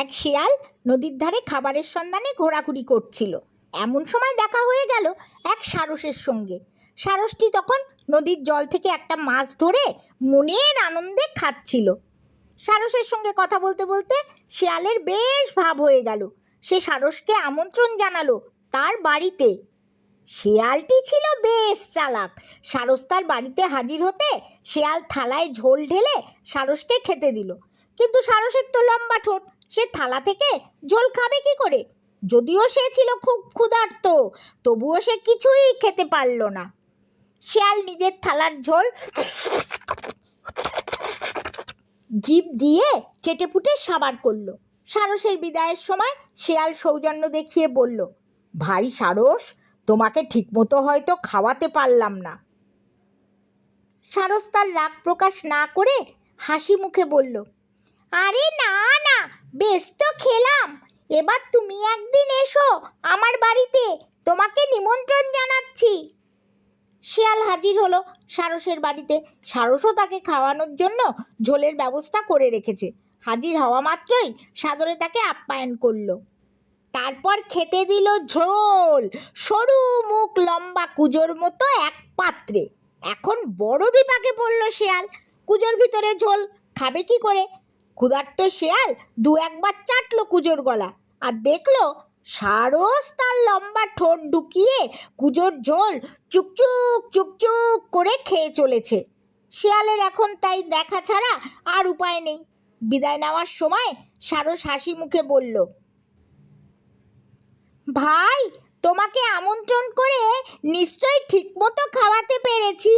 এক শিয়াল নদীর ধারে খাবারের সন্ধানে ঘোরাঘুরি করছিল। এমন সময় দেখা হয়ে গেল এক সারসের সঙ্গে। সারসটি তখন নদীর জল থেকে একটা মাছ ধরে মনের আনন্দে খাচ্ছিল। সারসের সঙ্গে কথা বলতে বলতে শিয়ালের বেশ ভাব হয়ে গেল। সে সারসকে আমন্ত্রণ জানালো তার বাড়িতে। শিয়ালটি ছিল বেশ চালাক। সারস তার বাড়িতে হাজির হতে শিয়াল থালায় ঝোল ঢেলে সারসকে খেতে দিল। কিন্তু সারসের তো লম্বা ঠোঁট, সে থালা থেকে ঝোল খাবে কি করে? যদিও সে ছিল খুব ক্ষুধার্ত, তবুও সে কিছুই খেতে পারল না। শিয়াল নিজের থালার ঝোল জিভ দিয়ে চেটেপুটে সাবার করলো। সারসের বিদায়ের সময় শিয়াল সৌজন্য দেখিয়ে বলল, ভাই সারস, তোমাকে ঠিকমতো হয়তো খাওয়াতে পারলাম না। সারস তার রাগ প্রকাশ না করে হাসি মুখে বলল, আরে না না, বেশ তো খেলাম। এবার তুমি একদিন এসো আমার বাড়িতে, তোমাকে নিমন্ত্রণ জানাচ্ছি। শিয়াল হাজির হলো সারসের বাড়িতে। সারসও তাকে খাওয়ানোর জন্য ঝোলের ব্যবস্থা করে রেখেছে। হাজির হওয়া মাত্রই সাদরে তাকে আপ্যায়ন করলো। তারপর খেতে দিল ঝোল, সরু মুখ লম্বা কুজোর মতো এক পাত্রে। এখন বড় বিপাকে পড়ল শিয়াল। কুজোর ভিতরে ঝোল খাবে কি করে? ক্ষুধার্ত শিয়াল দু একবার চাটলো কুজোর গলা, আর দেখলো সারস তার লম্বা ঠোঁট ঢুকিয়ে কুজোর ঝোল চুকচুক চুকচুক করে খেয়ে চলেছে। শিয়ালের এখন তাই দেখা ছাড়া আর উপায় নেই। বিদায় নেওয়ার সময় সারস হাসি মুখে বলল, ভাই, তোমাকে আমন্ত্রণ করে নিশ্চয়ই ঠিকমতো খাওয়াতে পেরেছি।